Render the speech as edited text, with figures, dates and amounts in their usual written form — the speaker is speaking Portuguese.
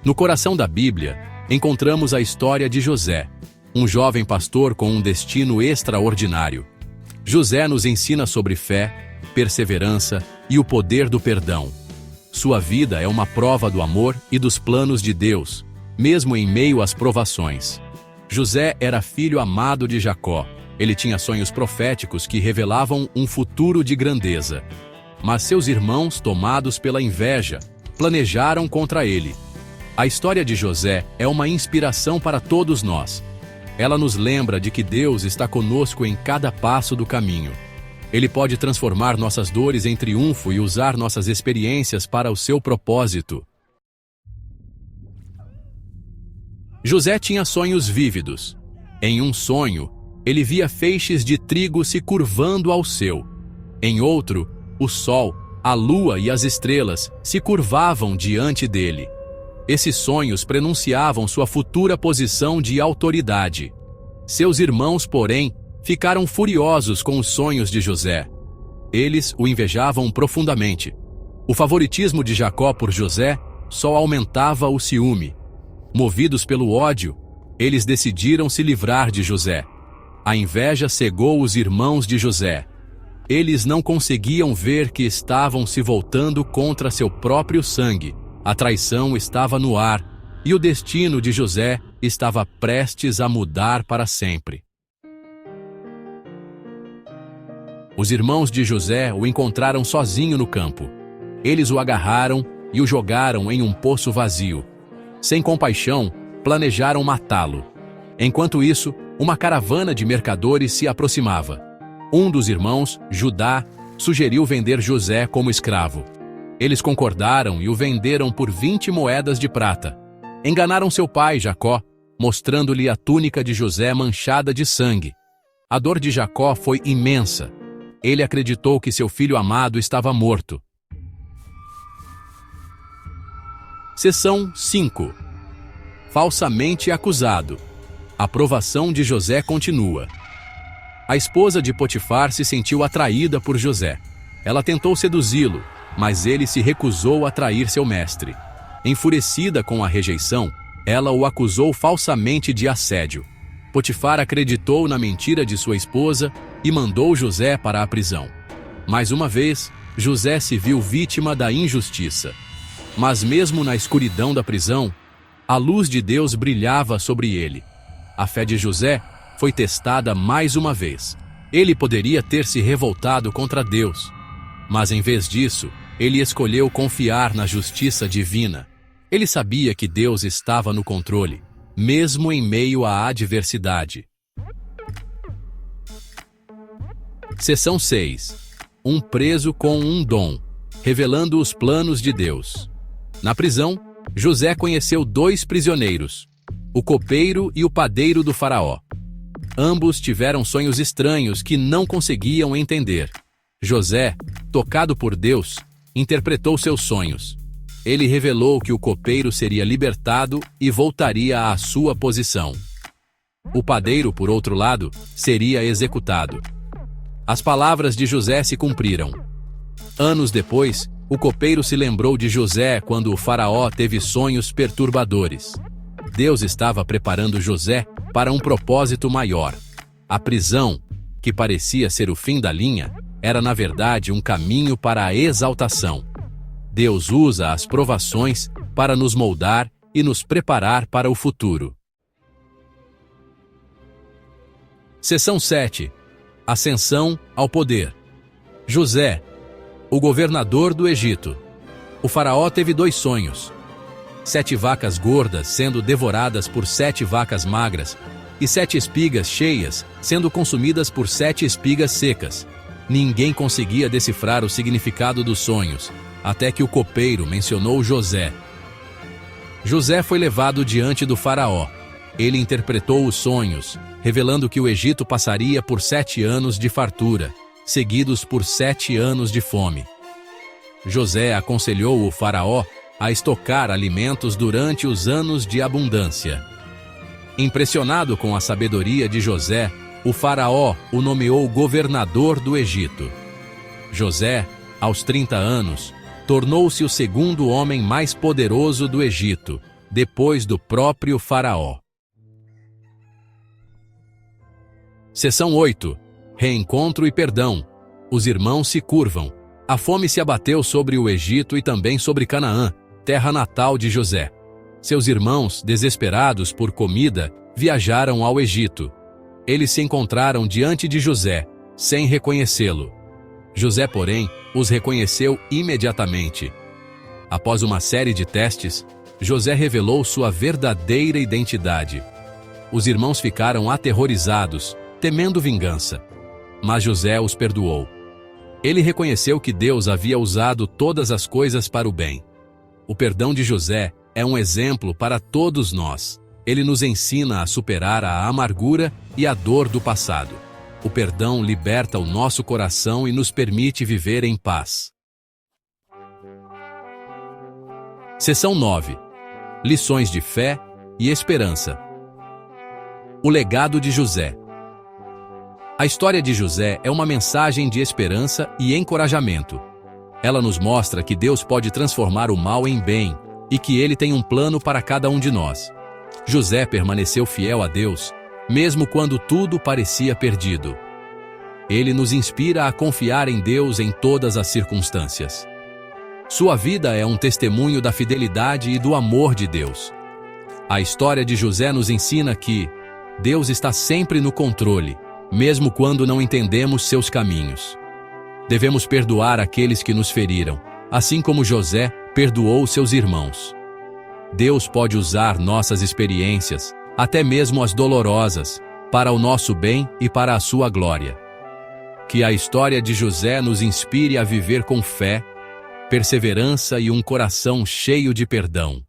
No coração da Bíblia, encontramos a história de José, um jovem pastor com um destino extraordinário. José nos ensina sobre fé, perseverança e o poder do perdão. Sua vida é uma prova do amor e dos planos de Deus, mesmo em meio às provações. José era filho amado de Jacó. Ele tinha sonhos proféticos que revelavam um futuro de grandeza. Mas seus irmãos, tomados pela inveja, planejaram contra ele. A história de José é uma inspiração para todos nós. Ela nos lembra de que Deus está conosco em cada passo do caminho. Ele pode transformar nossas dores em triunfo e usar nossas experiências para o seu propósito. José tinha sonhos vívidos. Em um sonho, ele via feixes de trigo se curvando ao seu. Em outro, o sol, a lua e as estrelas se curvavam diante dele. Esses sonhos prenunciavam sua futura posição de autoridade. Seus irmãos, porém, ficaram furiosos com os sonhos de José. Eles o invejavam profundamente. O favoritismo de Jacó por José só aumentava o ciúme. Movidos pelo ódio, eles decidiram se livrar de José. A inveja cegou os irmãos de José. Eles não conseguiam ver que estavam se voltando contra seu próprio sangue. A traição estava no ar, e o destino de José estava prestes a mudar para sempre. Os irmãos de José o encontraram sozinho no campo. Eles o agarraram e o jogaram em um poço vazio. Sem compaixão, planejaram matá-lo. Enquanto isso, uma caravana de mercadores se aproximava. Um dos irmãos, Judá, sugeriu vender José como escravo. Eles concordaram e o venderam por 20 moedas de prata. Enganaram seu pai, Jacó, mostrando-lhe a túnica de José manchada de sangue. A dor de Jacó foi imensa. Ele acreditou que seu filho amado estava morto. Seção 5. Falsamente acusado. A provação de José continua. A esposa de Potifar se sentiu atraída por José. Ela tentou seduzi-lo, mas ele se recusou a trair seu mestre. Enfurecida com a rejeição, ela o acusou falsamente de assédio. Potifar acreditou na mentira de sua esposa e mandou José para a prisão. Mais uma vez, José se viu vítima da injustiça. Mas mesmo na escuridão da prisão, a luz de Deus brilhava sobre ele. A fé de José foi testada mais uma vez. Ele poderia ter se revoltado contra Deus, mas em vez disso, ele escolheu confiar na justiça divina. Ele sabia que Deus estava no controle, mesmo em meio à adversidade. Seção 6. Um preso com um dom, revelando os planos de Deus. Na prisão, José conheceu 2 prisioneiros, o copeiro e o padeiro do faraó. Ambos tiveram sonhos estranhos que não conseguiam entender. José, tocado por Deus, interpretou seus sonhos. Ele revelou que o copeiro seria libertado e voltaria à sua posição. O padeiro, por outro lado, seria executado. As palavras de José se cumpriram. Anos depois, o copeiro se lembrou de José quando o faraó teve sonhos perturbadores. Deus estava preparando José para um propósito maior. A prisão, que parecia ser o fim da linha, era na verdade um caminho para a exaltação. Deus usa as provações para nos moldar e nos preparar para o futuro. Seção 7. Ascensão ao poder. José, o governador do Egito. O faraó teve 2 sonhos. 7 vacas gordas sendo devoradas por 7 vacas magras, e 7 espigas cheias sendo consumidas por 7 espigas secas. Ninguém conseguia decifrar o significado dos sonhos, até que o copeiro mencionou José. José foi levado diante do faraó. Ele interpretou os sonhos, revelando que o Egito passaria por 7 anos de fartura, seguidos por 7 anos de fome. José aconselhou o faraó a estocar alimentos durante os anos de abundância. Impressionado com a sabedoria de José, o faraó o nomeou governador do Egito. José, aos 30 anos, tornou-se o segundo homem mais poderoso do Egito, depois do próprio Faraó. Seção 8. Reencontro e perdão. Os irmãos se curvam. A fome se abateu sobre o Egito e também sobre Canaã, terra natal de José. Seus irmãos, desesperados por comida, viajaram ao Egito. Eles se encontraram diante de José, sem reconhecê-lo. José, porém, os reconheceu imediatamente. Após uma série de testes, José revelou sua verdadeira identidade. Os irmãos ficaram aterrorizados, temendo vingança. Mas José os perdoou. Ele reconheceu que Deus havia usado todas as coisas para o bem. O perdão de José é um exemplo para todos nós. Ele nos ensina a superar a amargura e a dor do passado. O perdão liberta o nosso coração e nos permite viver em paz. Seção 9. Lições de fé e esperança. O legado de José. A história de José é uma mensagem de esperança e encorajamento. Ela nos mostra que Deus pode transformar o mal em bem e que Ele tem um plano para cada um de nós. José permaneceu fiel a Deus, mesmo quando tudo parecia perdido. Ele nos inspira a confiar em Deus em todas as circunstâncias. Sua vida é um testemunho da fidelidade e do amor de Deus. A história de José nos ensina que Deus está sempre no controle, mesmo quando não entendemos seus caminhos. Devemos perdoar aqueles que nos feriram, assim como José perdoou seus irmãos. Deus pode usar nossas experiências, até mesmo as dolorosas, para o nosso bem e para a sua glória. Que a história de José nos inspire a viver com fé, perseverança e um coração cheio de perdão.